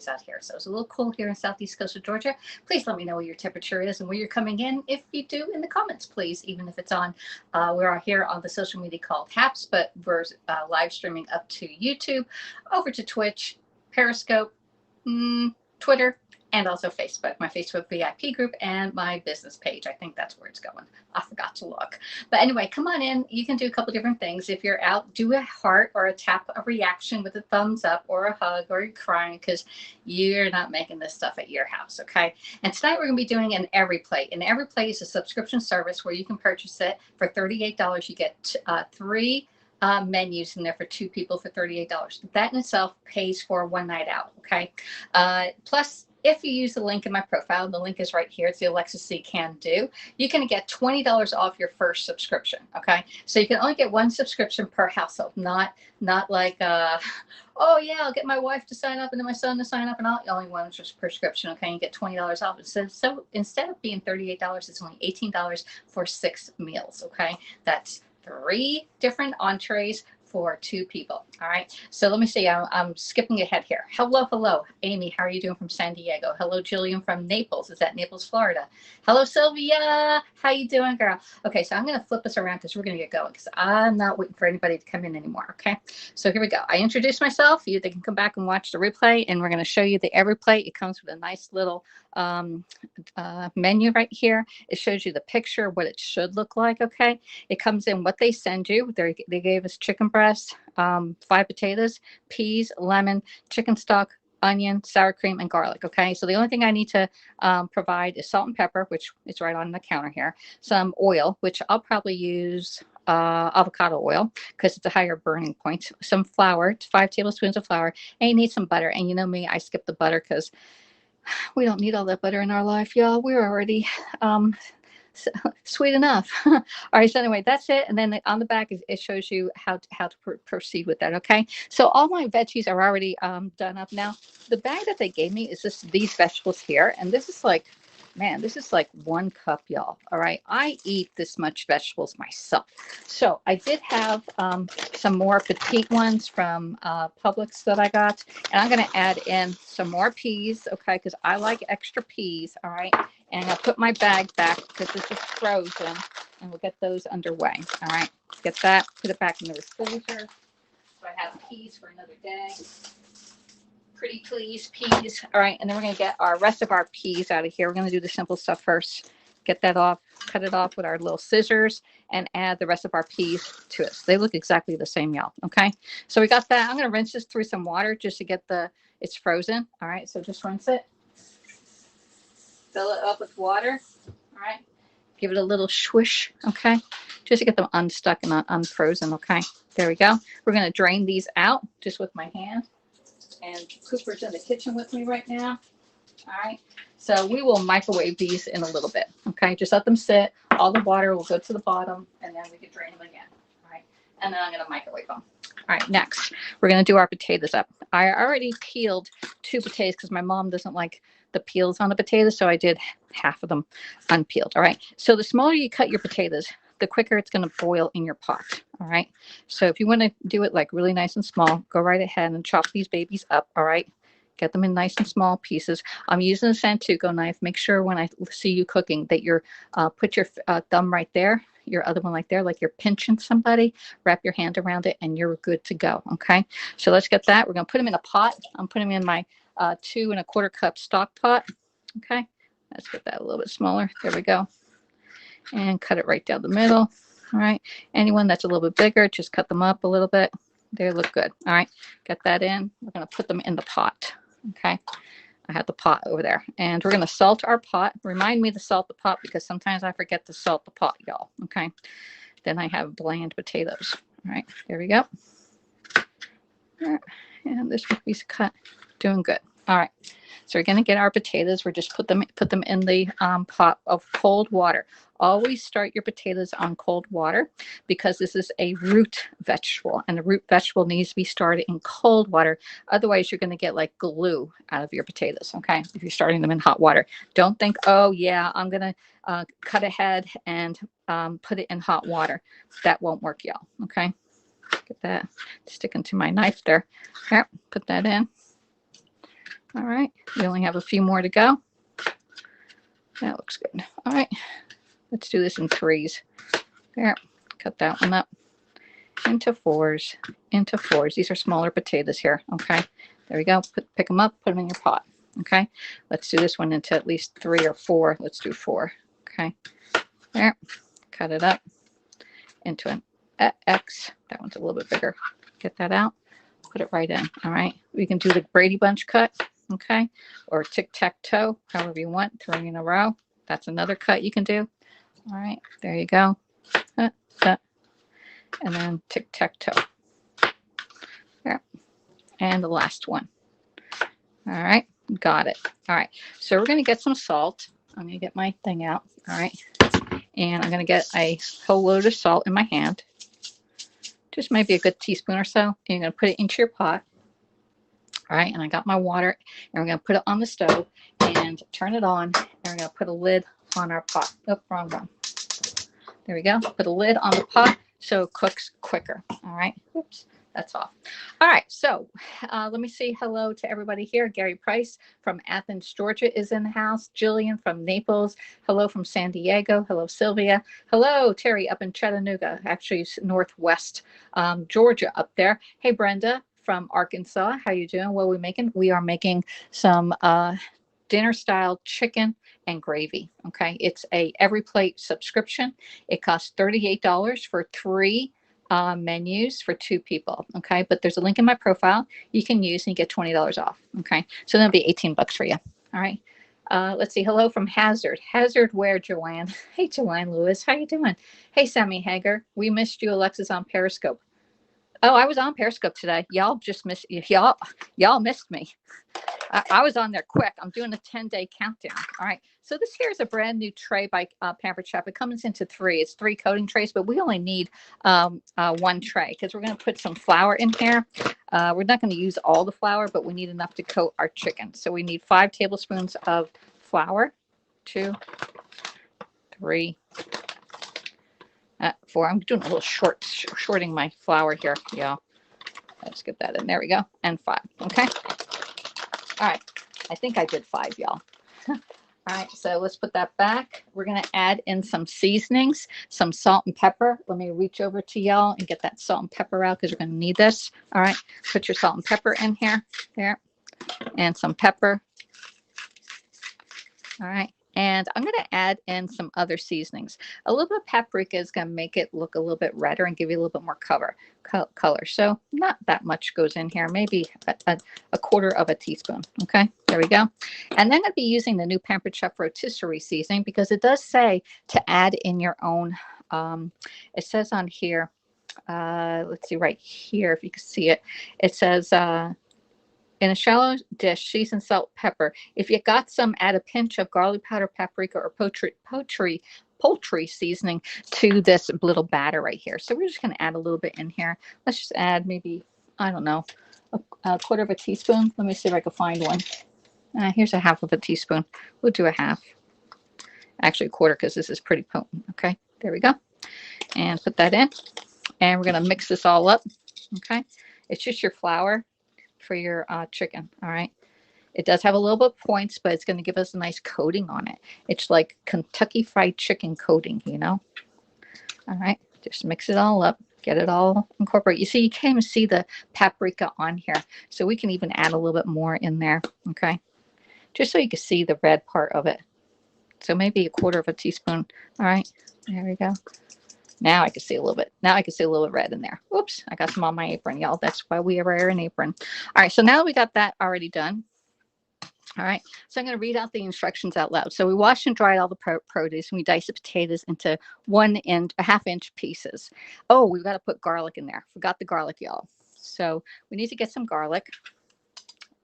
degrees out here. So it's a little cool here in southeast coast of Georgia. Please let me know what your temperature is and where you're coming in. If you do, in the comments, please, even if it's on, we're here on the social media called Haps, but we're live streaming up to YouTube, over to Twitch, Periscope, Twitter, and also Facebook, my Facebook VIP group and my business page. I think that's where it's going. I forgot to look. But anyway, come on in. You can do a couple different things. If you're out, do a heart or a tap, a reaction with a thumbs up or a hug, or you're crying because you're not making this stuff at your house, okay? And tonight we're going to be doing an Every Plate. And Every Plate is a subscription service where you can purchase it for $38. You get 3 menus in there for 2 people for $38. That in itself pays for one night out, okay? Plus, if you use the link in my profile, the link is right here. It's the AlexisC CanDo. You can get $20 off your first subscription, okay? So you can only get 1 subscription per household, not like, oh yeah, I'll get my wife to sign up and then my son to sign up and I'll only 1 prescription, okay? You get $20 off. So instead of being $38, it's only $18 for 6 meals, okay? That's 3 different entrees for 2 people. All right. So let me see. I'm skipping ahead here. Hello. Amy, how are you doing from San Diego? Hello, Jillian from Naples. Is that Naples, Florida? Hello, Sylvia. How you doing, girl? Okay. So I'm going to flip this around because we're going to get going because I'm not waiting for anybody to come in anymore. Okay. So here we go. I introduced myself. They can come back and watch the replay, and we're going to show you the Every Plate. It comes with a nice little menu right here. It shows you the picture, what it should look like. Okay. It comes in what they send you. They gave us chicken breast, 5 potatoes, peas, lemon, chicken stock, onion, sour cream, and garlic. Okay. So the only thing I need to provide is salt and pepper, which is right on the counter here. Some oil, which I'll probably use avocado oil because it's a higher burning point. Some flour, 5 tablespoons of flour, and you need some butter. And you know me, I skip the butter because we don't need all that butter in our life, y'all. We're already sweet enough. All right. So anyway, that's it. And then on the back, it shows you how to proceed with that. Okay. So all my veggies are already done up now. The bag that they gave me is these vegetables here. And this is like, man, this is like 1 cup, y'all. All right. I eat this much vegetables myself. So I did have some more petite ones from Publix that I got. And I'm going to add in some more peas. Okay. Because I like extra peas. All right. And I'll put my bag back because this is frozen. And we'll get those underway. All right. Get that. Put it back in the refrigerator. So I have peas for another day. Pretty please, peas. All right, and then we're going to get our rest of our peas out of here. We're going to do the simple stuff first. Get that off, cut it off with our little scissors, and add the rest of our peas to it. So they look exactly the same, y'all. Okay, so we got that. I'm going to rinse this through some water just to get it's frozen. All right, so just rinse it. Fill it up with water. All right, give it a little swish. Okay, just to get them unstuck and unfrozen. Okay, there we go. We're going to drain these out just with my hand. And Cooper's in the kitchen with me right now. All right. So we will microwave these in a little bit. Okay. Just let them sit. All the water will go to the bottom and then we can drain them again. All right. And then I'm going to microwave them. All right. Next, we're going to do our potatoes up. I already peeled 2 potatoes because my mom doesn't like the peels on the potatoes. So I did half of them unpeeled. All right. So the smaller you cut your potatoes, the quicker it's going to boil in your pot. All right. So if you want to do it like really nice and small, go right ahead and chop these babies up. All right. Get them in nice and small pieces. I'm using a Santuco knife. Make sure when I see you cooking that you're put your thumb right there, your other one right there, like you're pinching somebody, wrap your hand around it and you're good to go. Okay. So let's get that. We're going to put them in a pot. I'm putting them in my 2 1/4 cup stock pot. Okay. Let's get that a little bit smaller. There we go. And cut it right down the middle. All right. Anyone that's a little bit bigger, just cut them up a little bit. They look good. All right. Get that in. We're going to put them in the pot. Okay. I have the pot over there. And we're going to salt our pot. Remind me to salt the pot because sometimes I forget to salt the pot, y'all. Okay. Then I have bland potatoes. All right. There we go. All right. And this piece cut. Doing good. All right. So we're going to get our potatoes. We're just put them in the pot of cold water. Always start your potatoes on cold water because this is a root vegetable and the root vegetable needs to be started in cold water. Otherwise, you're going to get like glue out of your potatoes. Okay. If you're starting them in hot water, don't think, oh yeah, I'm going to cut ahead and put it in hot water. That won't work, y'all. Okay. Get that sticking to my knife there. Okay. Put that in. All right, we only have a few more to go. That looks good. All right, let's do this in 3s. There, cut that one up into 4s, into 4s. These are smaller potatoes here, okay? There we go. Pick them up, put them in your pot, okay? Let's do this one into at least 3 or 4. Let's do 4, okay? There, cut it up into an X. That one's a little bit bigger. Get that out, put it right in, all right? We can do the Brady Bunch cut, okay? Or tic-tac-toe, however you want, 3 in a row. That's another cut you can do. All right, there you go. And then tic-tac-toe. There. And the last one. All right, got it. All right, so we're going to get some salt. I'm going to get my thing out. All right, and I'm going to get a whole load of salt in my hand. Just maybe a good teaspoon or so. And you're going to put it into your pot. All right, and I got my water, and we're going to put it on the stove and turn it on, and we're going to put a lid on our pot. Oh, wrong one. There we go. Put a lid on the pot so it cooks quicker. All right. Oops, that's off. All right. So let me say hello to everybody here. Gary Price from Athens, Georgia is in the house. Jillian from Naples. Hello from San Diego. Hello, Sylvia. Hello, Terry up in Chattanooga, actually Northwest Georgia up there. Hey, Brenda from Arkansas. How you doing? What are we making? We are making some dinner style chicken and gravy. Okay, it's a every plate subscription. It costs $38 for 3 menus for 2 people. Okay, but there's a link in my profile you can use and you get $20 off. Okay, so that'll be 18 bucks for you. All right, let's see. Hello from Hazard. Hazard where, Joanne? Hey, Joanne Lewis, how you doing? Hey, Sammy Hager, we missed you. Alexis on Periscope. Oh, I was on Periscope today. Y'all just missed y'all missed me. I was on there quick. I'm doing a 10-day countdown. All right. So this here is a brand new tray by Pampered Chef. It comes into 3. It's 3 coating trays, but we only need 1 tray because we're going to put some flour in here. We're not going to use all the flour, but we need enough to coat our chicken. So we need 5 tablespoons of flour. 2, 3, 4. I'm doing a little shorting my flour here, y'all. Let's get that in. There we go. And 5. Okay. All right, I think I did 5, y'all. All right, so let's put that back. We're going to add in some seasonings, some salt and pepper. Let me reach over to y'all and get that salt and pepper out because we're going to need this. All right, put your salt and pepper in here, there, and some pepper. All right, and I'm going to add in some other seasonings. A little bit of paprika is going to make it look a little bit redder and give you a little bit more color. So not that much goes in here, maybe a quarter of a teaspoon. Okay, there we go. And then I'll be using the new Pampered Chef rotisserie seasoning because it does say to add in your own. It says on here, let's see right here if you can see it. It says in a shallow dish, season, salt, pepper. If you got some, add a pinch of garlic powder, paprika, or poultry seasoning to this little batter right here. So we're just going to add a little bit in here. Let's just add maybe, I don't know, a quarter of a teaspoon. Let me see if I can find one. Here's a half of a teaspoon. We'll do a half. Actually, a quarter because this is pretty potent. Okay, there we go. And put that in. And we're going to mix this all up. Okay, it's just your flour for your chicken. All right, it does have a little bit of points, but it's going to give us a nice coating on it. It's like Kentucky Fried Chicken coating, you know. All right, just mix it all up, get it all incorporated. You see, you can't even see the paprika on here, so we can even add a little bit more in there. Okay, just so you can see the red part of it. So maybe a quarter of a teaspoon. All right, there we go. Now I can see a little bit. Now I can see a little bit red in there. Whoops, I got some on my apron, y'all. That's why we wear an apron. All right, so now that we got that already done. All right, so I'm going to read out the instructions out loud. So we washed and dried all the produce, and we diced the potatoes into 1.5 inch pieces. Oh, we've got to put garlic in there. Forgot the garlic, y'all. So we need to get some garlic.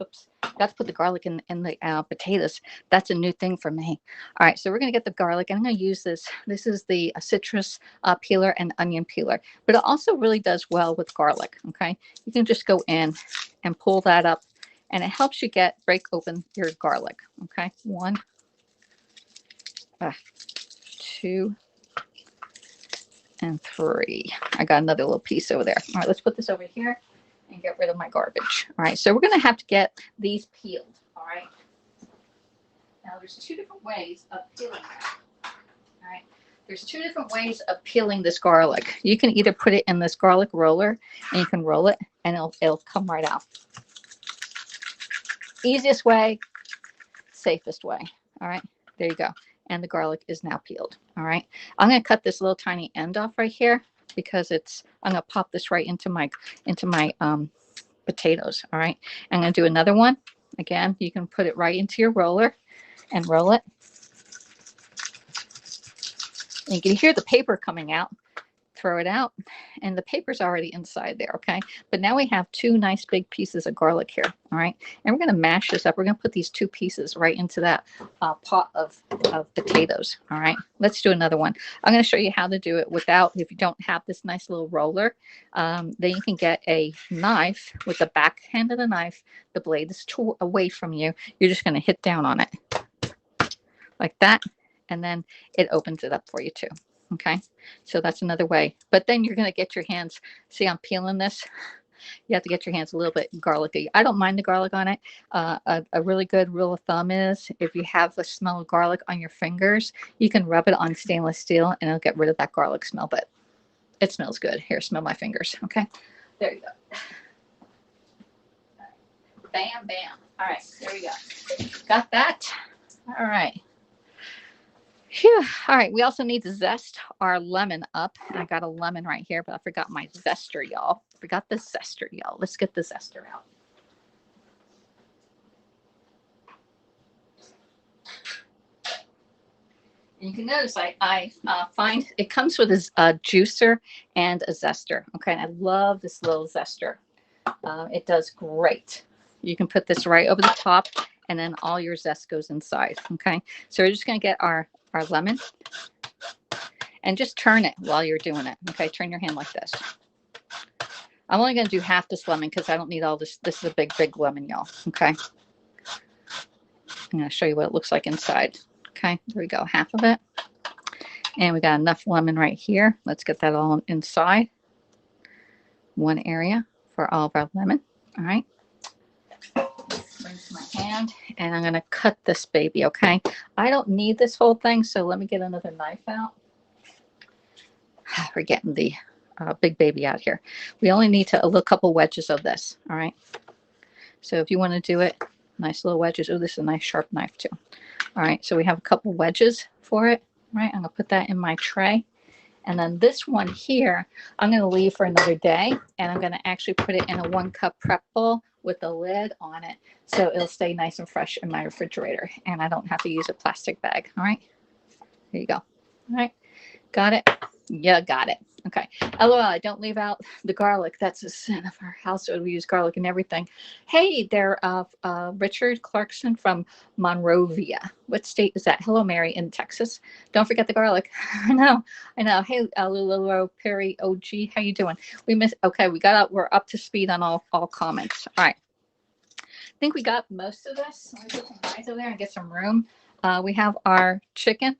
Oops, got to put the garlic in the potatoes. That's a new thing for me. All right, so we're going to get the garlic, and I'm going to use this. This is the citrus peeler and onion peeler, but it also really does well with garlic. Okay, you can just go in and pull that up, and it helps you break open your garlic. Okay, 1, 2, and 3. I got another little piece over there. All right, let's put this over here and get rid of my garbage. All right, so we're going to have to get these peeled. All right. Now there's two different ways of peeling that. All right. There's two different ways of peeling this garlic. You can either put it in this garlic roller and you can roll it and it'll come right out. Easiest way, safest way. All right. There you go. And the garlic is now peeled. All right. I'm going to cut this little tiny end off right here because I'm going to pop this right into my potatoes. All right. I'm going to do another one. Again, you can put it right into your roller and roll it. And you can hear the paper coming out. Throw it out, and the paper's already inside there, okay? But now we have two nice big pieces of garlic here, all right? And we're going to mash this up. We're going to put these two pieces right into that pot of potatoes, all right? Let's do another one. I'm going to show you how to do it without, if you don't have this nice little roller, then you can get a knife with the back end of the knife. The blade is away from you. You're just going to hit down on it like that, and then it opens it up for you too. Okay, so that's another way. But then you're going to get your hands, see I'm peeling this. You have to get your hands a little bit garlicky. I don't mind the garlic on it. A really good rule of thumb is if you have the smell of garlic on your fingers, you can rub it on stainless steel and it'll get rid of that garlic smell, but it smells good. Here, smell my fingers. Okay, there you go. Bam, bam. All right, there we go. Got that? All right. Phew. All right, we also need to zest our lemon up. I got a lemon right here, but I forgot my zester, y'all. Forgot the zester, y'all. Let's get the zester out. And you can notice I find it comes with a juicer and a zester. Okay, and I love this little zester. It does great. You can put this right over the top, and then all your zest goes inside. Okay, so we're just going to get our lemon and just turn it while you're doing it. Okay, turn your hand like this. I'm only going to do half this lemon because I don't need all this. This is a big lemon, y'all. Okay, I'm going to show you what it looks like inside. Okay, there we go, half of it. And we got enough lemon right here. Let's get that all inside one area for all of our lemon. All right, bring to my hand, and I'm going to cut this baby. Okay, I don't need this whole thing, so let me get another knife out. We're getting the big baby out here. We only need a little couple wedges of this. All right, so if you want to do it, nice little wedges. Oh, this is a nice sharp knife too. All right, so we have a couple wedges for it. All right, I'm going to put that in my tray. And then this one here, I'm going to leave for another day, and I'm going to actually put it in a 1-cup prep bowl with a lid on it, so it'll stay nice and fresh in my refrigerator, and I don't have to use a plastic bag. All right, here you go. All right, got it? Yeah, got it. Okay. LOL, I don't leave out the garlic. That's a sin of our household. We use garlic and everything. Hey there, Richard Clarkson from Monrovia. What state is that? Hello, Mary in Texas. Don't forget the garlic. I know. Hey, Lulu Perry OG, how you doing? Okay, we're up to speed on all comments. All right. I think we got most of this. Let me put some eyes over there and get some room. We have our chicken.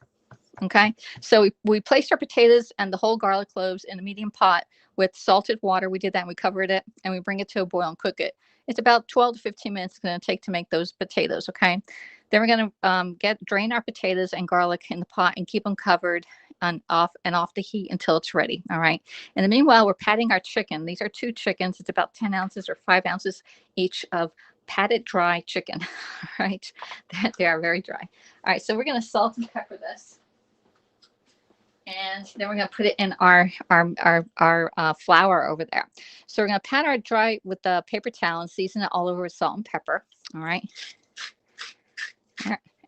Okay, so we placed our potatoes and the whole garlic cloves in a medium pot with salted water. We did that and we covered it and we bring it to a boil and cook it. It's about 12 to 15 minutes it's going to take to make those potatoes. Okay, then we're going to drain our potatoes and garlic in the pot and keep them covered and off the heat until it's ready. All right, in the meanwhile, we're patting our chicken. These are 2 chickens. It's about 10 ounces or 5 ounces each of patted dry chicken. All right, they are very dry. All right, so we're going to salt and pepper this. And then we're going to put it in our flour over there. So we're going to pat our dry with the paper towel and season it all over with salt and pepper. All right.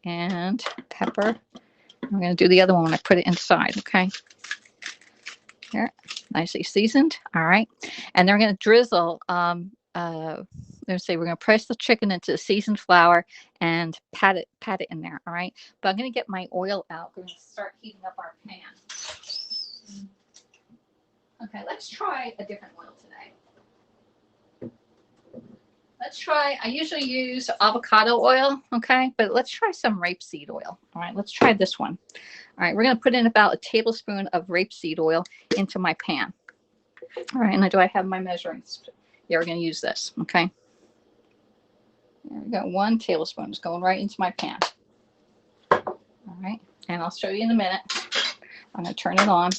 And pepper. I'm going to do the other one when I put it inside. Okay. Here, nicely seasoned. All right. And then we're going to drizzle. Let's say we're going to press the chicken into the seasoned flour and pat it in there. All right. But I'm going to get my oil out. We're going to start heating up our pan. Okay, let's try a different oil today. Let's try, I usually use avocado oil, okay, but let's try some rapeseed oil. All right, let's try this one. All right, we're going to put in about a tablespoon of rapeseed oil into my pan. All right, and do I have my measuring spoon? Yeah, we're going to use this, okay. There we go. 1 tablespoon is going right into my pan. All right. And I'll show you in a minute. I'm going to turn it on.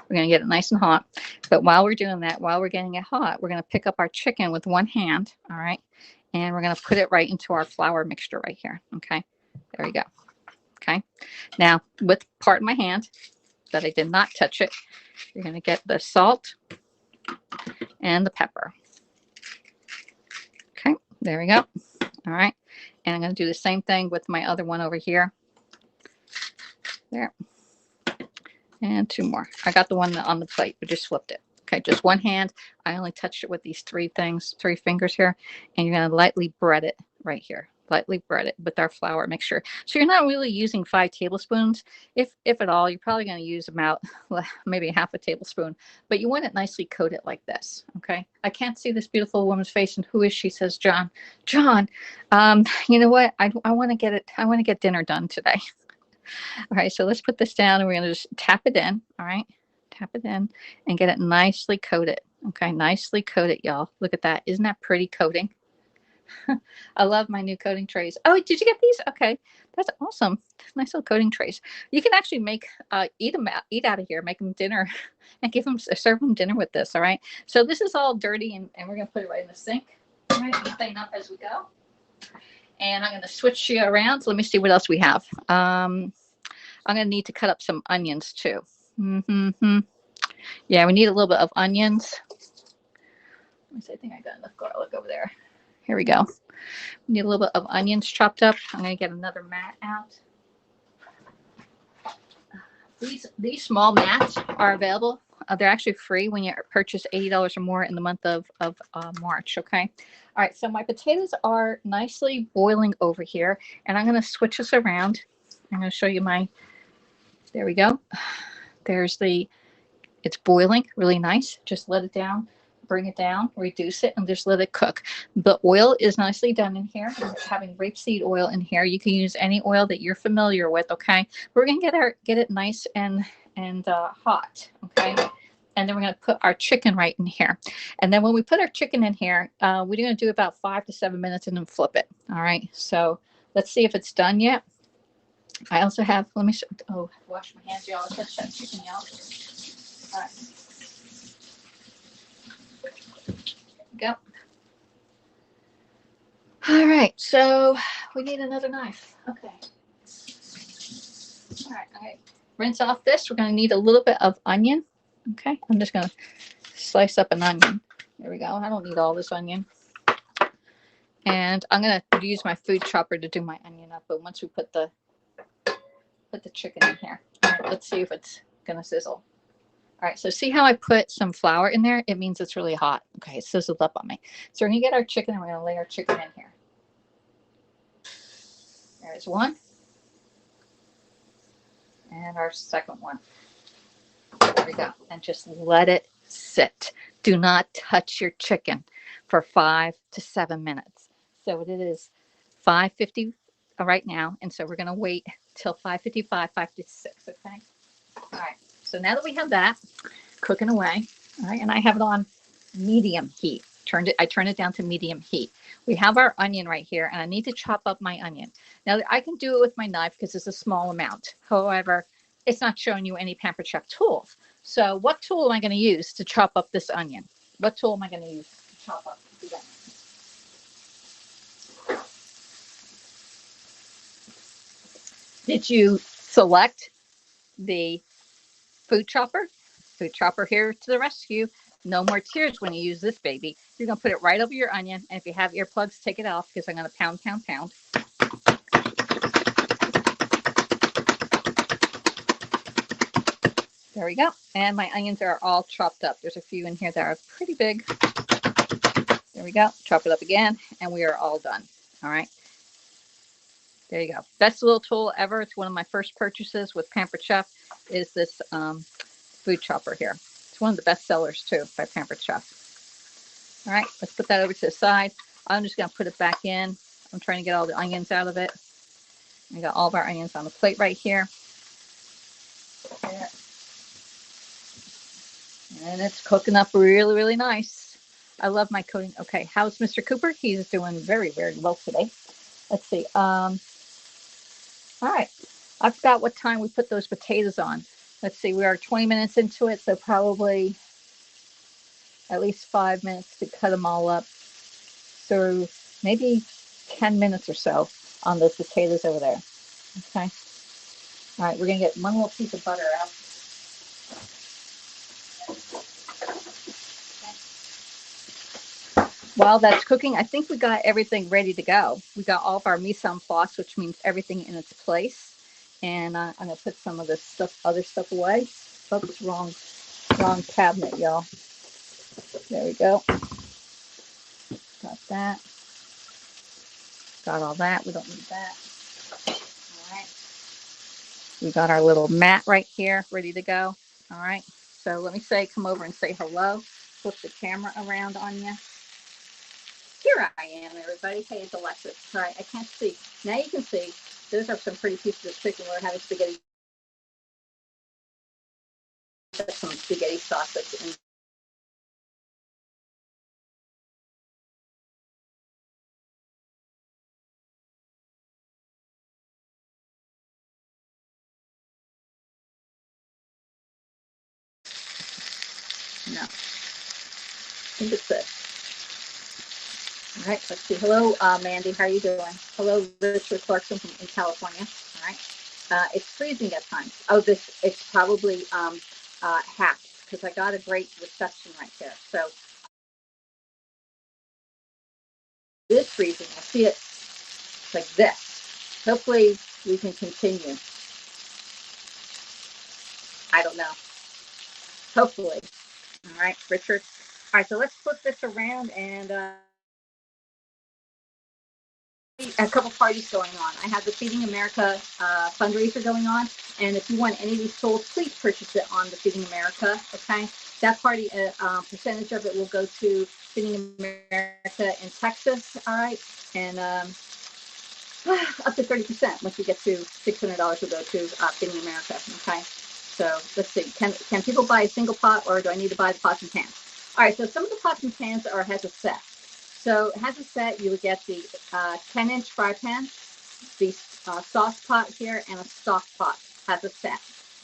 We're going to get it nice and hot. But while we're doing that, while we're getting it hot, we're going to pick up our chicken with one hand. All right. And we're going to put it right into our flour mixture right here. Okay. There we go. Okay. Now, with part of my hand that I did not touch it, you're going to get the salt and the pepper. Okay. There we go. All right. And I'm going to do the same thing with my other one over here. There. And 2 more. I got the one on the plate, but just flipped it. Okay, just one hand. I only touched it with these 3 fingers here. And you're going to lightly bread it right here. Lightly bread it with our flour mixture. So you're not really using 5 tablespoons. If at all, you're probably going to use about maybe ½ a tablespoon. But you want it nicely coated like this. Okay. I can't see this beautiful woman's face. And who is she? Says John. John, you know what? I want to get it. I want to get dinner done today. All right, so let's put this down and we're going to just tap it in. All right, tap it in and get it nicely coated. Okay, nicely coated, y'all. Look at that. Isn't that pretty coating? I love my new coating trays. Oh, did you get these? Okay, that's awesome. Nice little coating trays. You can actually make eat out of here, make them dinner, and serve them dinner with this. All right. So this is all dirty, and we're gonna put it right in the sink. All right, we'll clean up as we go. And I'm going to switch you around. So let me see what else we have. I'm going to need to cut up some onions too. Yeah, we need a little bit of onions. Let me see. I think I got enough garlic over there. Here we go. We need a little bit of onions chopped up. I'm going to get another mat out. These small mats are available. They're actually free when you purchase $80 or more in the month of March. Okay. All right. So my potatoes are nicely boiling over here, and I'm going to switch this around. I'm going to show you there we go. It's boiling really nice. Just let it down, bring it down, reduce it, and just let it cook. The oil is nicely done in here. I'm having rapeseed oil in here. You can use any oil that you're familiar with. Okay. We're going to get it nice and hot. Okay. And then we're going to put our chicken right in here. And then when we put our chicken in here, we're going to do about 5 to 7 minutes and then flip it. All right. So let's see if it's done yet. I also have, let me show, wash my hands, y'all. Let's touch that chicken, y'all. All right. Go. All right. So we need another knife. Okay. All right. All right. Rinse off this. We're going to need a little bit of onion. Okay, I'm just going to slice up an onion. There we go. I don't need all this onion. And I'm going to use my food chopper to do my onion up. But once we put the chicken in here, all right, let's see if it's going to sizzle. All right, so see how I put some flour in there? It means it's really hot. Okay, it sizzled up on me. So we're going to get our chicken and we're going to lay our chicken in here. There's one. And our second one. There we go. And just let it sit. Do not touch your chicken for 5 to 7 minutes. So it is 5:50 right now. And so we're going to wait till 5:55, 5:56. Okay. All right. So now that we have that cooking away, all right, and I have it on medium heat. I turned it down to medium heat. We have our onion right here, and I need to chop up my onion. Now I can do it with my knife because it's a small amount. However, it's not showing you any Pampered Chef tools. So what tool am I going to use to chop up this onion? What tool am I going to use to chop up the onion? Did you select the food chopper? Food chopper here to the rescue. No more tears when you use this baby. You're going to put it right over your onion. And if you have earplugs, take it off because I'm going to pound, pound, pound. There we go. And my onions are all chopped up. There's a few in here that are pretty big. There we go. Chop it up again. And we are all done. All right. There you go. Best little tool ever. It's one of my first purchases with Pampered Chef is this food chopper here. It's one of the best sellers too by Pampered Chef. All right. Let's put that over to the side. I'm just going to put it back in. I'm trying to get all the onions out of it. We got all of our onions on the plate right here. There. And it's cooking up really, really nice. I love my coating. Okay, how's Mr. Cooper? He's doing very, very well today. Let's see. All right. I forgot what time we put those potatoes on. Let's see. We are 20 minutes into it, so probably at least 5 minutes to cut them all up. So maybe 10 minutes or so on those potatoes over there. Okay. All right. We're going to get one little piece of butter out. While that's cooking, I think we got everything ready to go. We got all of our mise en place, which means everything in its place. And I'm going to put some of this stuff, other stuff away. Oops, wrong cabinet, y'all. There we go. Got that. Got all that. We don't need that. All right. We got our little mat right here, ready to go. All right. So let me come over and say hello. Flip the camera around on you. Here I am, everybody. Hey, it's Alexis. All right, I can't see. Now you can see. Those are some pretty pieces of chicken. We're having spaghetti. Some spaghetti sauce that's in. No, I think it's this. All right, let's see. Hello, Mandy. How are you doing? Hello, Richard Clarkson from in California. All right. It's freezing at times. Oh, it's probably half because I got a great reception right there. So it is freezing. I see it like this. Hopefully we can continue. I don't know. Hopefully. All right, Richard. All right, so let's flip this around and a couple parties going on. I have the Feeding America fundraiser going on, and if you want any of these sold, please purchase it on the Feeding America. Okay, that party percentage of it will go to Feeding America in Texas. All right, and up to 30% once you get to $600 will go to Feeding America. Okay, so let's see. Can people buy a single pot, or do I need to buy the pots and pans? All right, so some of the pots and pans has a set. So it has a set. You would get the 10-inch fry pan, the sauce pot here, and a stock pot has a set.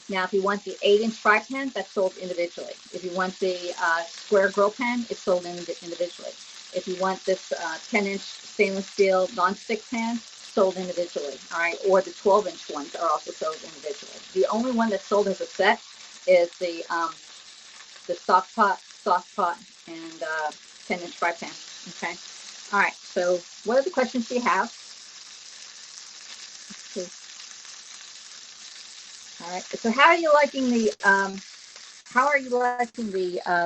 Now, if you want the 8-inch fry pan, that's sold individually. If you want the square grill pan, it's sold individually. If you want this 10-inch stainless steel non-stick pan, sold individually. All right, or the 12-inch ones are also sold individually. The only one that's sold as a set is the stock pot, sauce pot, and 10-inch fry pan. Okay. All right. So, what are the questions do you have? All right. So, how are you liking the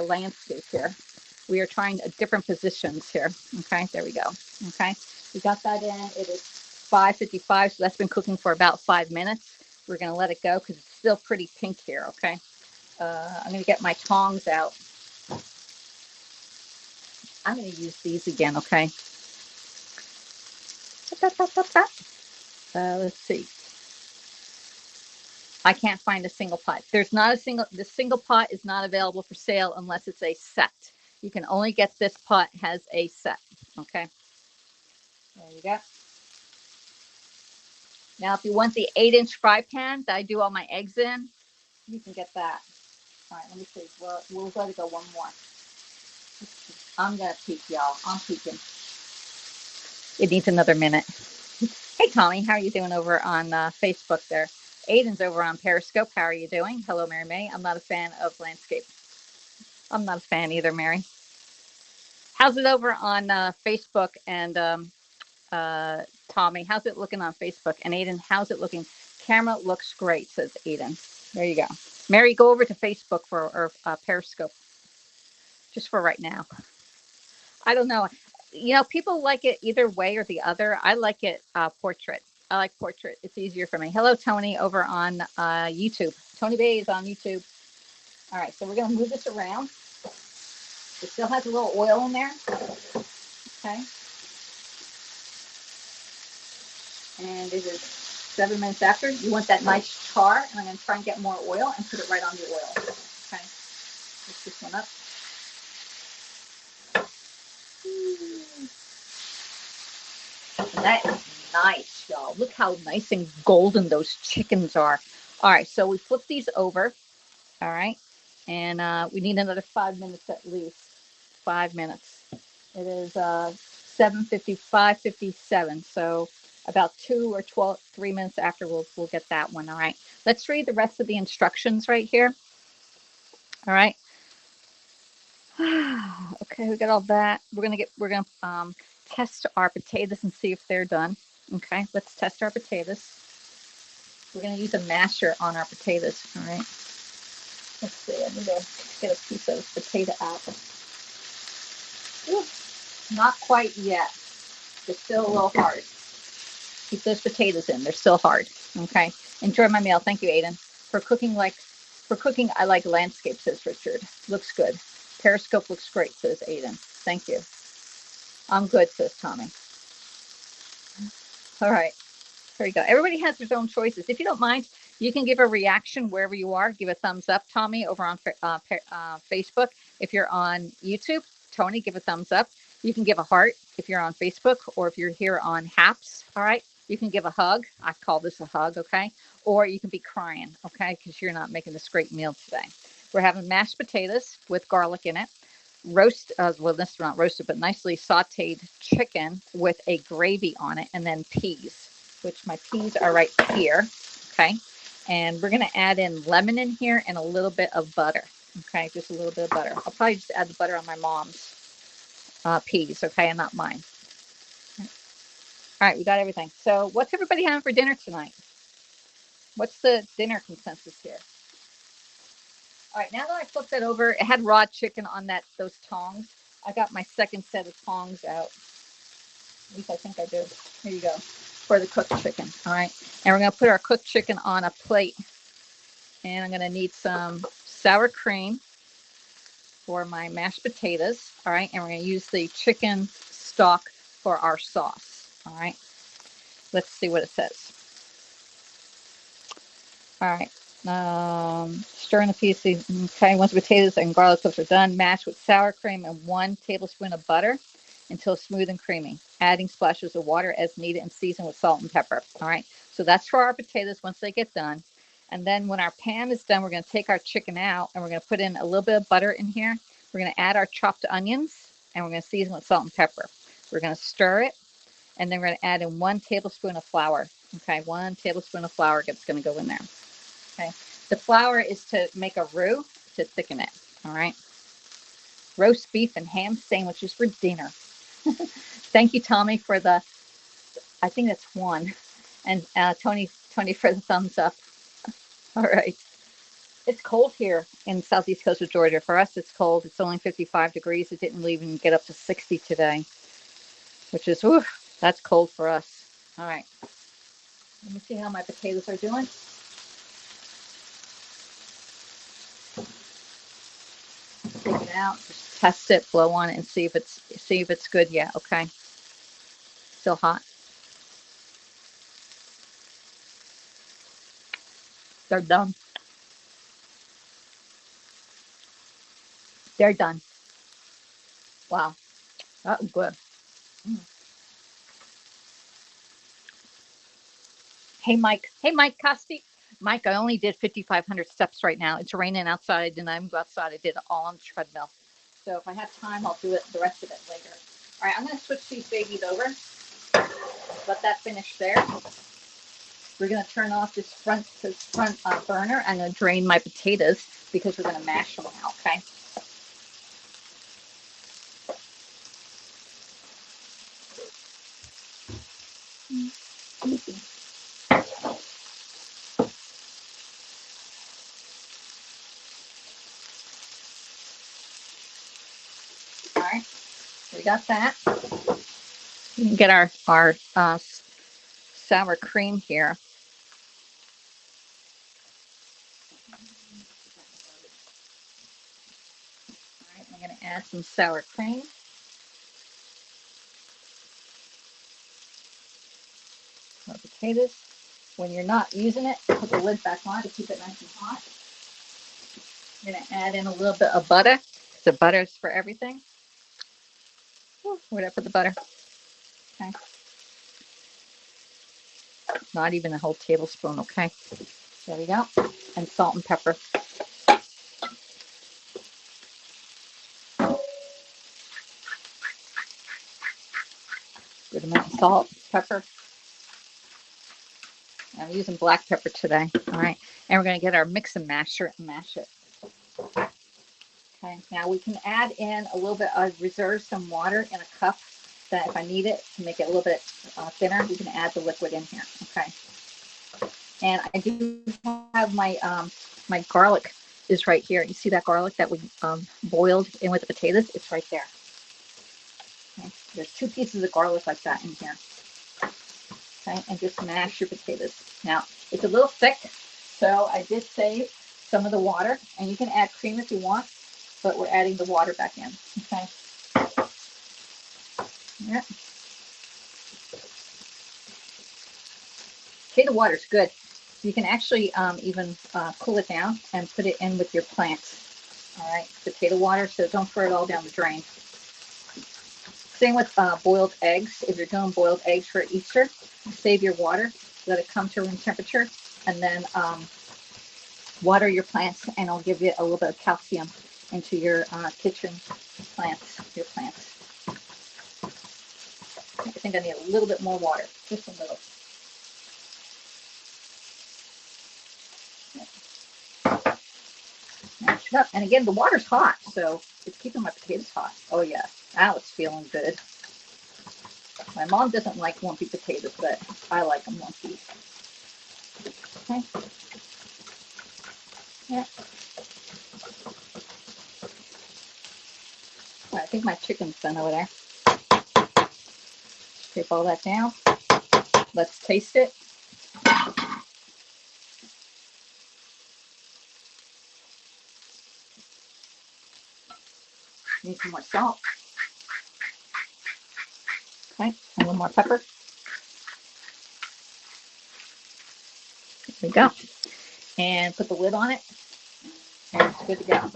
landscape here? We are trying different positions here. Okay. There we go. Okay. We got that in. It is 5:55, so that's been cooking for about 5 minutes. We're going to let it go because it's still pretty pink here. Okay. I'm going to get my tongs out. I'm going to use these again. Okay. Let's see. I can't find a single pot. The single pot is not available for sale unless it's a set. You can only get this pot has a set. Okay. There you go. Now, if you want the 8-inch fry pan that I do all my eggs in, you can get that. All right, let me see. We'll let it go one more. I'm going to peek, y'all. I'm peeking. It needs another minute. Hey, Tommy, how are you doing over on Facebook there? Aiden's over on Periscope. How are you doing? Hello, Mary May. I'm not a fan of landscape. I'm not a fan either, Mary. How's it over on Facebook and Tommy? How's it looking on Facebook? And Aiden, how's it looking? Camera looks great, says Aiden. There you go. Mary, go over to Facebook or Periscope just for right now. I don't know. People like it either way or the other. I like it portrait. I like portrait. It's easier for me. Hello, Tony, over on YouTube. Tony Bay is on YouTube. All right, so we're going to move this around. It still has a little oil in there. Okay. And it is 7 minutes after. You want that nice char, and I'm going to try and get more oil and put it right on the oil. Okay. Lift this one up. That is nice, y'all. Look how nice and golden those chickens are. All right, so we flip these over. All right, and we need another 5 minutes at least. 5 minutes. It is 7:55, 57. So about 2 or 3 minutes after, we'll get that one. All right. Let's read the rest of the instructions right here. All right. Okay, we got all that. We're gonna test our potatoes and see if they're done. Okay, let's test our potatoes. We're gonna use a masher on our potatoes. All right. Let's see. I need to get a piece of potato out. Ooh, not quite yet. They're still a little hard. Keep those potatoes in. They're still hard. Okay. Enjoy my meal. Thank you, Aiden. For cooking, I like landscape, says Richard. Looks good. Periscope looks great, says Aiden. Thank you. I'm good, says Tommy. All right. There you go. Everybody has their own choices. If you don't mind, you can give a reaction wherever you are. Give a thumbs up, Tommy, over on Facebook. If you're on YouTube, Tony, give a thumbs up. You can give a heart if you're on Facebook, or if you're here on Haps. All right. You can give a hug. I call this a hug. Okay. Or you can be crying. Okay. Because you're not making this great meal today. We're having mashed potatoes with garlic in it. Well, this is not roasted, but nicely sauteed chicken with a gravy on it, and then peas, which my peas are right here. Okay. And we're going to add in lemon in here and a little bit of butter. Okay. Just a little bit of butter. I'll probably just add the butter on my mom's peas. Okay. And not mine. All right. We got everything. So what's everybody having for dinner tonight? What's the dinner consensus here? All right. Now that I flipped it over, it had raw chicken on those tongs. I got my second set of tongs out. At least I think I do. Here you go. For the cooked chicken. All right. And we're going to put our cooked chicken on a plate. And I'm going to need some sour cream for my mashed potatoes. All right. And we're going to use the chicken stock for our sauce. All right. Let's see what it says. All right. Stir in the pieces. Okay. Once the potatoes and garlic cloves are done, mash with sour cream and 1 tablespoon of butter until smooth and creamy, adding splashes of water as needed and season with salt and pepper. All right. So that's for our potatoes once they get done. And then when our pan is done, we're going to take our chicken out and we're going to put in a little bit of butter in here. We're going to add our chopped onions and we're going to season with salt and pepper. We're going to stir it, and then we're going to add in 1 tablespoon of flour. Okay, 1 tablespoon of flour that's going to go in there. Okay, the flour is to make a roux to thicken it. All right. Roast beef and ham sandwiches for dinner. Thank you, Tommy, for I think that's 1. And Tony for the thumbs up. All right. It's cold here in southeast coast of Georgia. For us, it's cold. It's only 55 degrees. It didn't even get up to 60 today, which is, whew, that's cold for us. All right. Let me see how my potatoes are doing. Take it out, just test it, blow on it, and see if it's good yet. Okay. Still hot. They're done. They're done. Wow. That was good. Hey, Mike. Hey, Mike Costi. Mike, I only did 5,500 steps right now. It's raining outside. I didn't even go outside. I did it all on the treadmill. So if I have time, I'll do the rest of it later. All right, I'm going to switch these babies over. Let that finish there. We're going to turn off this front burner. I'm going to drain my potatoes because we're going to mash them now, okay? All right, we got that. We can get our sour cream here. All right, I'm going to add some sour cream. More potatoes. When you're not using it, put the lid back on to keep it nice and hot. I'm going to add in a little bit of butter. The butter is for everything. Where'd I put the butter? Okay. Not even a whole tablespoon, okay? There we go. And salt and pepper. Good amount of salt, pepper. I'm using black pepper today. All right. And we're going to get our mix and masher and mash it. Okay. Now we can add in a little bit of reserve some water in a cup that if I need it to make it a little bit thinner, we can add the liquid in here. Okay. And I do have my my garlic is right here. You see that garlic that we boiled in with the potatoes? It's right there. Okay. There's 2 pieces of garlic like that in here. Okay, and just mash your potatoes. Now, it's a little thick, so I did save some of the water, and you can add cream if you want, but we're adding the water back in. Okay. Yeah. Potato water is good. You can actually even cool it down and put it in with your plants. All right, potato water, so don't throw it all down the drain. Same with boiled eggs. If you're doing boiled eggs for Easter, save your water, let it come to room temperature, and then water your plants, and it'll give you a little bit of calcium into your kitchen plants, your plants. I think I need a little bit more water, just a little. Mash it up. And again, the water's hot, so it's keeping my potatoes hot. Oh yeah, now it's feeling good. My mom doesn't like lumpy potatoes, but I like them lumpy. Okay. Yeah. I think my chicken's done over there. Scrape all that down. Let's taste it. Need some more salt. Okay, a little more pepper. There we go. And put the lid on it. And it's good to go.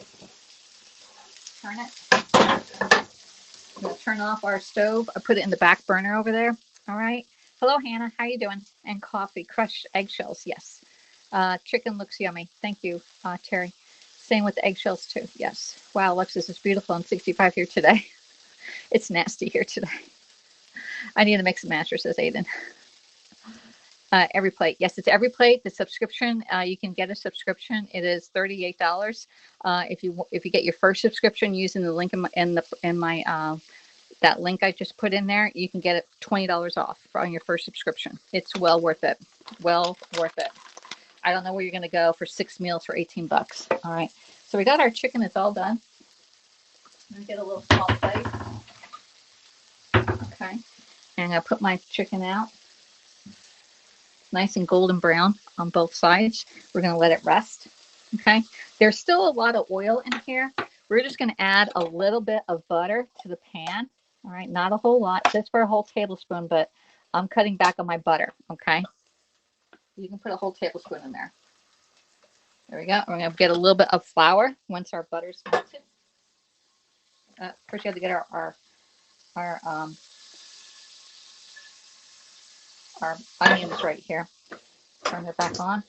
Turn it. I'm going to turn off our stove. I put it in the back burner over there. All right. Hello, Hannah. How you doing? And coffee. Crushed eggshells. Yes. Chicken looks yummy. Thank you, Terry. Same with the eggshells, too. Yes. Wow, Alexis is beautiful and 65 here today. It's nasty here today. I need to make some masher, says Aiden. Every plate. Yes, it's every plate. The subscription, you can get a subscription. It is $38. If you get your first subscription using the link in my that link I just put in there, you can get it $20 off on your first subscription. It's well worth it. Well worth it. I don't know where you're going to go for 6 meals for 18 bucks. All right. So we got our chicken. It's all done. Let me get a little small plate. Okay. And I'm going to put my chicken out. Nice and golden brown on both sides. We're going to let it rest. Okay. There's still a lot of oil in here. We're just going to add a little bit of butter to the pan. All right. Not a whole lot, just for a whole tablespoon, but I'm cutting back on my butter. Okay. You can put a whole tablespoon in there. There we go. We're going to get a little bit of flour once our butter's melted. First, you have to get our onions right here. Turn it back on.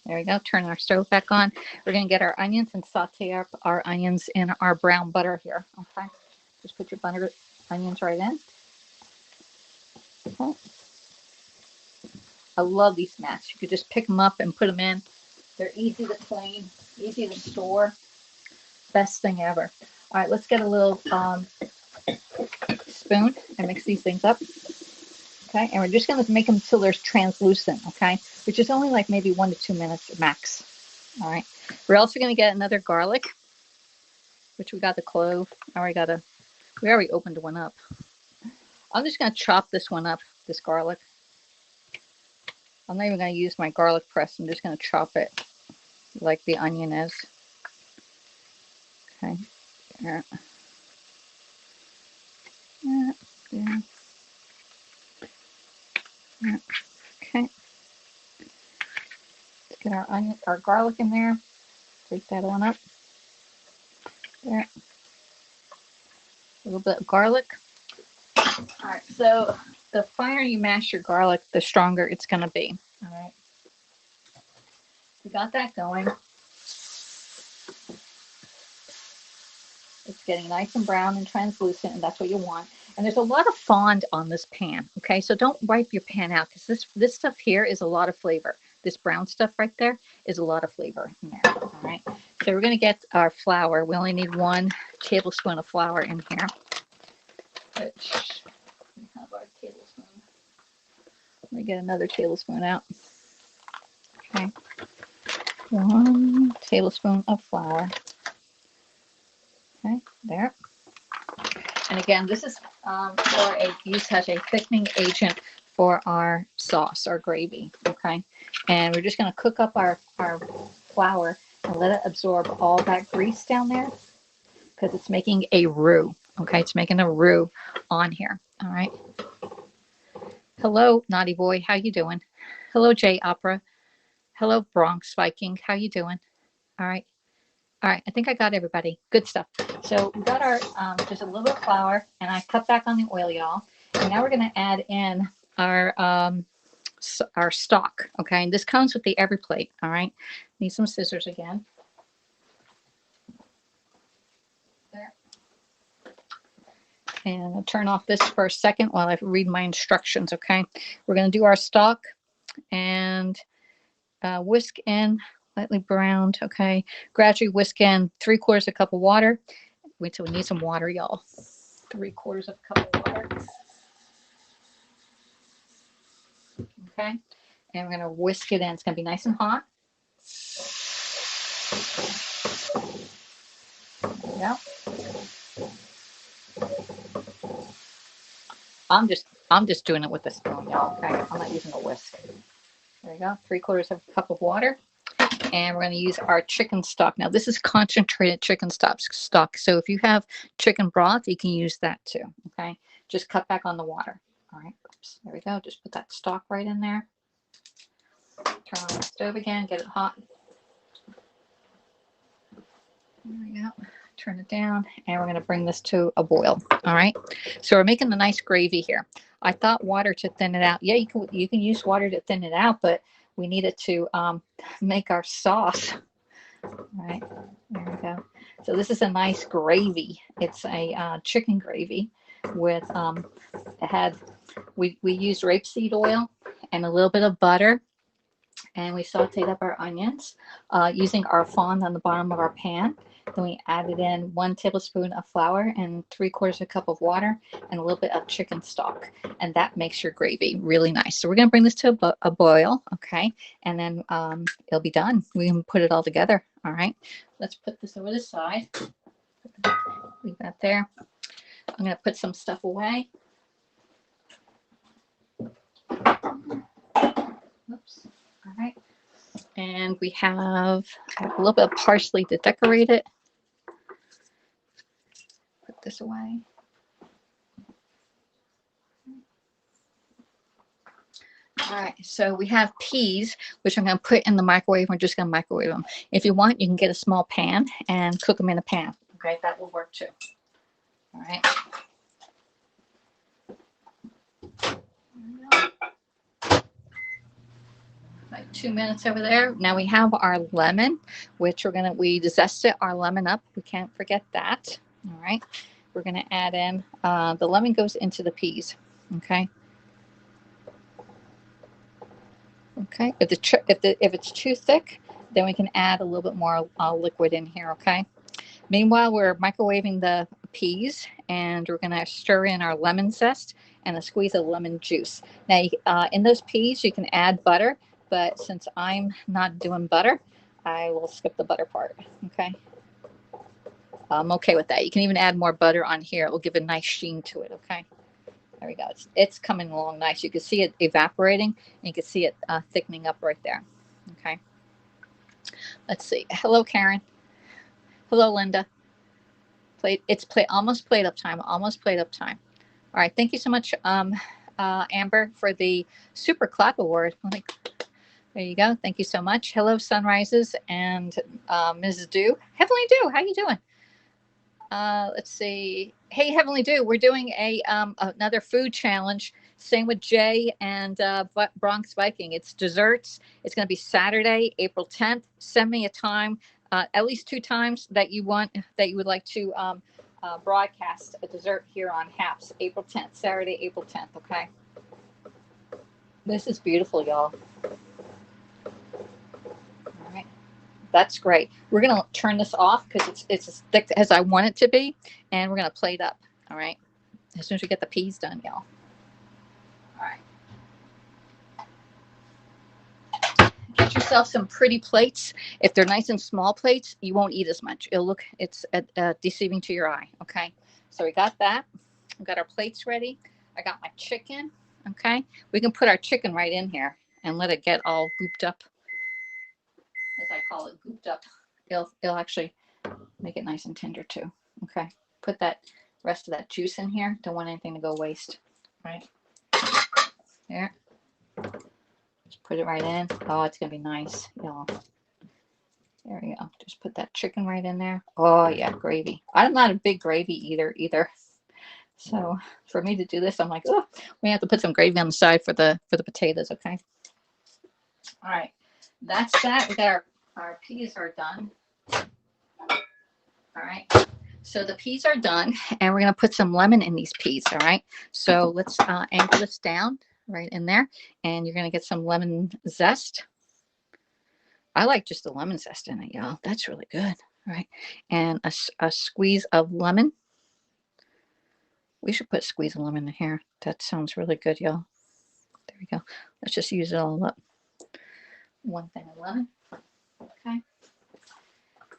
There we go. Turn our stove back on. We're going to get our onions and saute up our onions in our brown butter here. Okay. Just put your onions right in. Okay. I love these mats. You could just pick them up and put them in. They're easy to clean, easy to store. Best thing ever. All right, let's get a little spoon and mix these things up. Okay, and we're just going to make them until they're translucent, okay, which is only like maybe 1 to 2 minutes max. All right, we're also going to get another garlic, which we got the clove. We already opened one up. I'm just going to chop this one up, this garlic. I'm not even going to use my garlic press. I'm just going to chop it like the onion is. Okay. Yeah. Yeah. Yeah. Yeah. Okay. Let's get our garlic in there. Take that on up. There. A little bit of garlic. All right, so the finer you mash your garlic, the stronger it's going to be. All right. We got that going. It's getting nice and brown and translucent, and that's what you want. And there's a lot of fond on this pan, okay? So don't wipe your pan out, because this stuff here is a lot of flavor. This brown stuff right there is a lot of flavor in there, all right? So we're going to get our flour. We only need 1 tablespoon of flour in here. Which, we have our tablespoon. Let me get another tablespoon out. Okay. 1 tablespoon of flour. Okay, there. And again, this is used as a thickening agent for our sauce, our gravy. Okay, and we're just going to cook up our flour and let it absorb all that grease down there, because it's making a roux. Okay, it's making a roux on here. All right. Hello, Naughty Boy. How you doing? Hello, J Opera. Hello, Bronx Viking. How you doing? All right. All right, I think I got everybody. Good stuff. So we got our, just a little bit of flour, and I cut back on the oil, y'all. And now we're going to add in our stock, okay? And this comes with the every plate, all right? Need some scissors again. There. And I'll turn off this for a second while I read my instructions, okay? We're going to do our stock and whisk in. Lightly browned, okay. Gradually whisk in 3/4 cup of water. Wait till we need some water, y'all. 3/4 cup of water. Okay. And we're going to whisk it in. It's going to be nice and hot. There we go. I'm just doing it with a spoon, y'all. Okay. I'm not using a whisk. There we go. 3/4 cup of water. And we're going to use our chicken stock. Now, this is concentrated chicken stock. So if you have chicken broth, you can use that too. Okay. Just cut back on the water. All right. Oops. There we go. Just put that stock right in there. Turn on the stove again. Get it hot. There we go. Turn it down. And we're going to bring this to a boil. All right. So we're making a nice gravy here. I thought water to thin it out. Yeah, you can use water to thin it out, but we need it to make our sauce. All right, there we go. So this is a nice gravy. It's a chicken gravy with we used rapeseed oil and a little bit of butter, and we sauteed up our onions using our fond on the bottom of our pan. Then we added in 1 tablespoon of flour and 3/4 cup of water and a little bit of chicken stock. And that makes your gravy really nice. So we're going to bring this to a boil, okay? And then it'll be done. We can put it all together, all right? Let's put this over the side. Leave that there. I'm going to put some stuff away. Oops. All right. And we have a little bit of parsley to decorate it. Put this away. All right, so we have peas, which I'm going to put in the microwave. We're just going to microwave them. If you want, you can get a small pan and cook them in a pan. Okay, that will work too. All right. Like 2 minutes over there. Now we have our lemon, which we zested our lemon up. We can't forget that. All right. We're going to add in, the lemon goes into the peas. Okay. Okay. If it's too thick, then we can add a little bit more liquid in here. Okay. Meanwhile, we're microwaving the peas, and we're going to stir in our lemon zest and a squeeze of lemon juice. Now, in those peas, you can add butter, but since I'm not doing butter, I will skip the butter part. Okay. I'm okay with that. You can even add more butter on here. It will give a nice sheen to it. Okay. There we go. It's coming along nice. You can see it evaporating, and you can see it thickening up right there. Okay. Let's see. Hello, Karen. Hello, Linda. Almost plate up time. Almost plate up time. All right. Thank you so much, Amber, for the Super Clap Award. There you go. Thank you so much. Hello, Sunrises and Ms. Dew. Heavenly Dew, how you doing? Let's see. Hey, Heavenly Dew, we're doing a another food challenge. Same with Jay and Bronx Viking. It's desserts. It's going to be Saturday, April 10th. Send me a time, at least 2 times that you want that you would like to broadcast a dessert here on Haps. April 10th, Saturday, April 10th. Okay. This is beautiful, y'all. All right. That's great. We're going to turn this off because it's as thick as I want it to be, and we're going to plate up. All right. As soon as we get the peas done, y'all. All right. Get yourself some pretty plates. If they're nice and small plates, you won't eat as much. It's deceiving to your eye. Okay. So we got that. We got our plates ready. I got my chicken. Okay. We can put our chicken right in here and let it get all gooped up, as I call it, gooped up. It'll actually make it nice and tender too. Okay. Put that rest of that juice in here. Don't want anything to go waste. Right. There. Just put it right in. Oh, it's going to be nice, y'all. There we go. Just put that chicken right in there. Oh, yeah, gravy. I'm not a big gravy eater either. So for me to do this, I'm like, oh, we have to put some gravy on the side for the potatoes, okay? All right. That's that. We got our peas are done. All right. So the peas are done, and we're going to put some lemon in these peas, all right? So let's anchor this down right in there, and you're going to get some lemon zest. I like just the lemon zest in it, y'all. That's really good, all right? And a squeeze of lemon. We should put a squeeze of lemon in here. That sounds really good, y'all. There we go. Let's just use it all up. 1 thing of lemon, okay?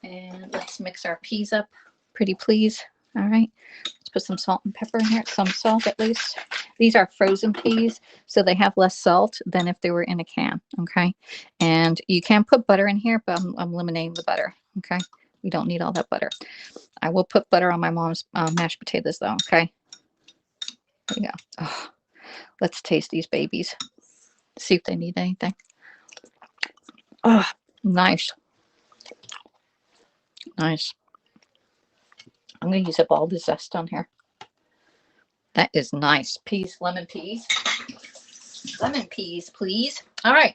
And let's mix our peas up, pretty please. All right, let's put some salt and pepper in here, some salt at least. These are frozen peas, so they have less salt than if they were in a can, okay? And you can put butter in here, but I'm eliminating the butter, okay? We don't need all that butter. I will put butter on my mom's mashed potatoes though, okay? There you go. Oh, let's taste these babies. See if they need anything. Oh, nice. Nice. I'm going to use up all the zest on here. That is nice. Peas, lemon peas. Lemon peas, please. All right.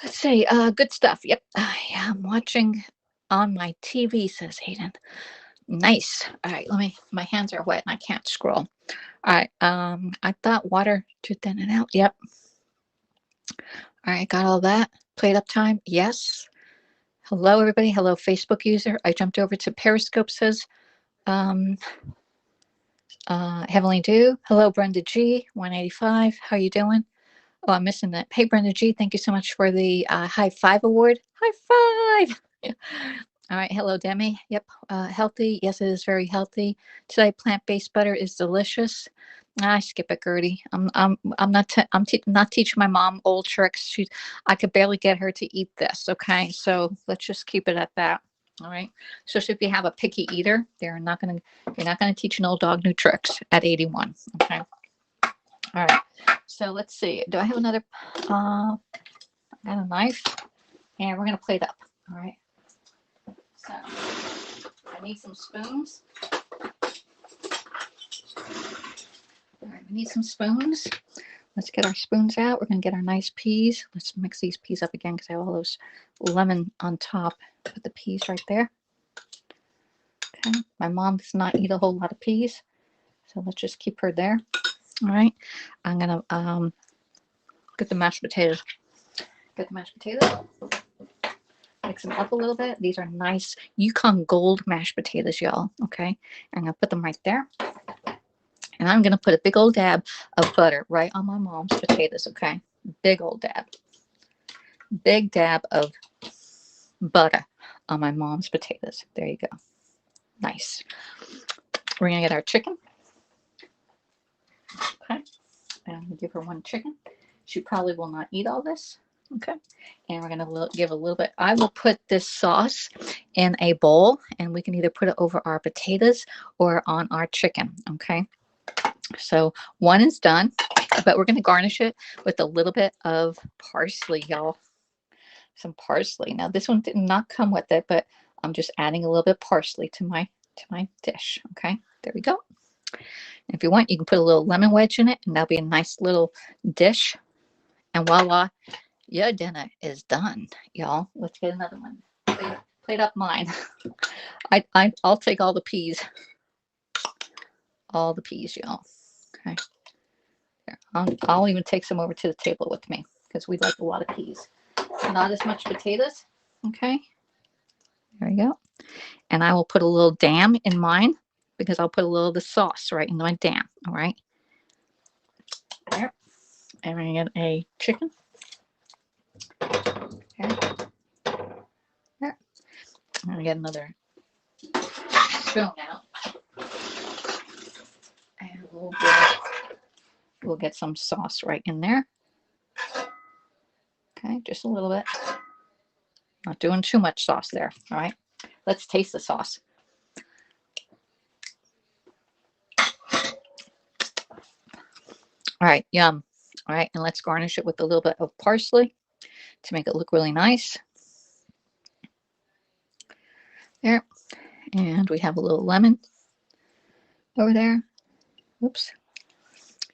Let's see. Good stuff. Yep. Yeah, I'm watching on my TV, says Hayden. Nice. All right. My hands are wet and I can't scroll. All right. I thought water to thin it out. Yep. All right. Got all that. Plate up time. Yes. Hello, everybody. Hello, Facebook user. I jumped over to Periscope, says Heavenly Dew. Hello, Brenda G, 185. How you doing? Oh, I'm missing that. Hey, Brenda G, thank you so much for the high five award. High five. All right. Hello, Demi. Yep. Healthy. Yes, it is very healthy. Today, plant-based butter is delicious. I skip it, Gertie. I'm not teaching my mom old tricks. I could barely get her to eat this. Okay, so let's just keep it at that. All right. Especially if you have a picky eater, you're not gonna teach an old dog new tricks at 81. Okay. All right. So let's see. Do I have another? I got a knife, and we're gonna plate up. All right. So I need some spoons. All right, we need some spoons. Let's get our spoons out. We're going to get our nice peas. Let's mix these peas up again because I have all those lemon on top. Put the peas right there. Okay. My mom does not eat a whole lot of peas, so let's just keep her there. All right. I'm going to get the mashed potatoes. Get the mashed potatoes. Mix them up a little bit. These are nice Yukon Gold mashed potatoes, y'all. Okay. I'm going to put them right there. And I'm going to put a big old dab of butter right on my mom's potatoes, okay? Big old dab. Big dab of butter on my mom's potatoes. There you go. Nice. We're going to get our chicken. Okay. And I'm going to give her 1 chicken. She probably will not eat all this. Okay. And we're going to give a little bit. I will put this sauce in a bowl, and we can either put it over our potatoes or on our chicken, okay? So 1 is done, but we're going to garnish it with a little bit of parsley, y'all. Some parsley. Now, this one did not come with it, but I'm just adding a little bit of parsley to my to my dish. Okay, there we go. If you want, you can put a little lemon wedge in it, and that'll be a nice little dish. And voila, your dinner is done, y'all. Let's get another one. Plate up mine. I'll take all the peas. All the peas, y'all. Okay. Here, I'll even take some over to the table with me because we like a lot of peas. Not as much potatoes. Okay. There we go. And I will put a little dam in mine because I'll put a little of the sauce right in my dam. All right. There. And we're going to get a chicken. Okay. There. I'm going to get another spoon out. And we'll get some sauce right in there. Okay, just a little bit. Not doing too much sauce there. All right. Let's taste the sauce. All right, yum. All right, and let's garnish it with a little bit of parsley to make it look really nice. There. And we have a little lemon over there. Oops.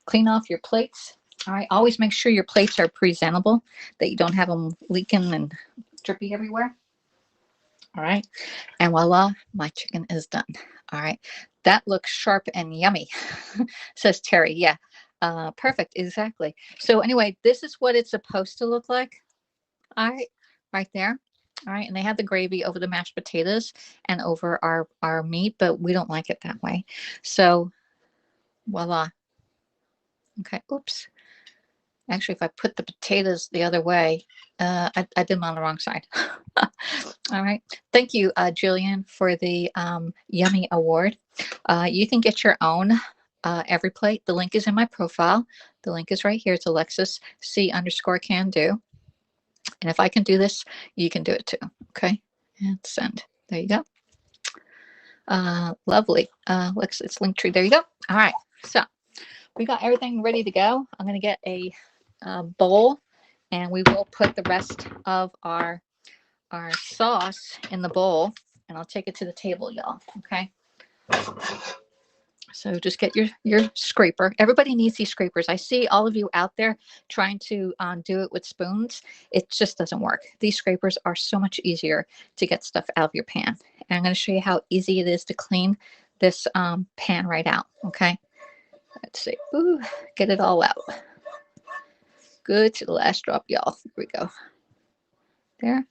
Clean off your plates. All right, always make sure your plates are presentable, that you don't have them leaking and drippy everywhere. All right, and voila, my chicken is done. All right, that looks sharp and yummy, says Terry. Yeah, perfect, exactly. So anyway, this is what it's supposed to look like. All right, right there. All right, and they have the gravy over the mashed potatoes and over our meat, but we don't like it that way. So voila. Okay, oops. Actually, if I put the potatoes the other way, I did them on the wrong side. All right. Thank you, Jillian, for the Yummy Award. You can get your own every plate. The link is in my profile. The link is right here. It's AlexisC_CanDo. And if I can do this, you can do it too. Okay. And send. There you go. Lovely. It's Linktree. There you go. All right. So we got everything ready to go. I'm going to get a bowl, and we will put the rest of our sauce in the bowl, and I'll take it to the table, y'all. Okay. So just get your scraper. Everybody needs these scrapers. I see all of you out there trying to do it with spoons. It just doesn't work. These scrapers are so much easier to get stuff out of your pan. And I'm going to show you how easy it is to clean this pan right out. Okay. Let's see. Ooh, get it all out. Good to the last drop, y'all. Here we go. There.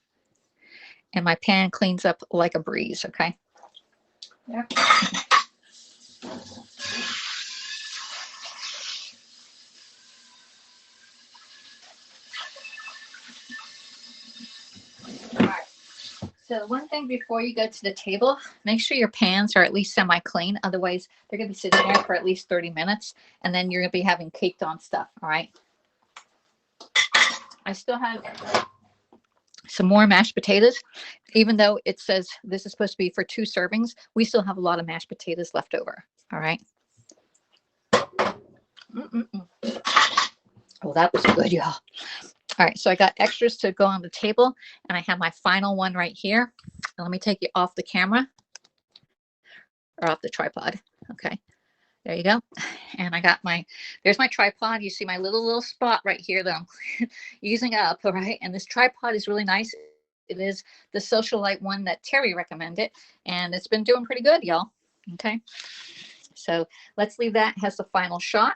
And my pan cleans up like a breeze, okay? There. All right. So one thing before you go to the table, make sure your pans are at least semi-clean. Otherwise, they're going to be sitting there for at least 30 minutes, and then you're going to be having caked on stuff, all right? I still have some more mashed potatoes. Even though it says this is supposed to be for 2 servings, we still have a lot of mashed potatoes left over. All right. Oh, that was good, y'all. All right, so I got extras to go on the table, and I have my final one right here. And let me take you off the camera or off the tripod. Okay. There you go. And I got there's my tripod. You see my little spot right here that I'm using up. All right. And this tripod is really nice. It is the Socialite one that Terry recommended, and it's been doing pretty good, y'all. Okay. So let's leave that as the final shot,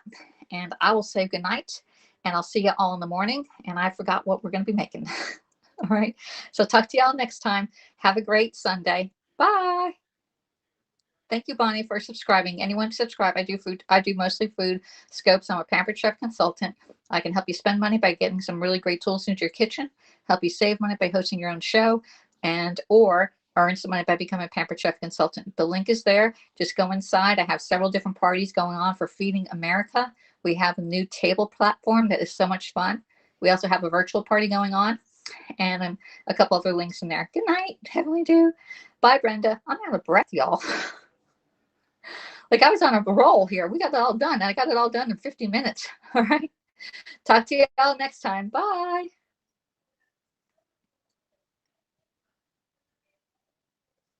and I will say goodnight, and I'll see you all in the morning. And I forgot what we're going to be making. All right. So talk to y'all next time. Have a great Sunday. Bye. Thank you, Bonnie, for subscribing. Anyone subscribe? I do food. I do mostly food scopes. I'm a Pampered Chef consultant. I can help you spend money by getting some really great tools into your kitchen, help you save money by hosting your own show, and or earn some money by becoming a Pampered Chef consultant. The link is there. Just go inside. I have several different parties going on for Feeding America. We have a new table platform that is so much fun. We also have a virtual party going on, and a couple other links in there. Good night. Heavenly Dew. Bye, Brenda. I'm out of breath, y'all. Like I was on a roll here. We got it all done. I got it all done in 50 minutes. All right. Talk to you all next time. Bye.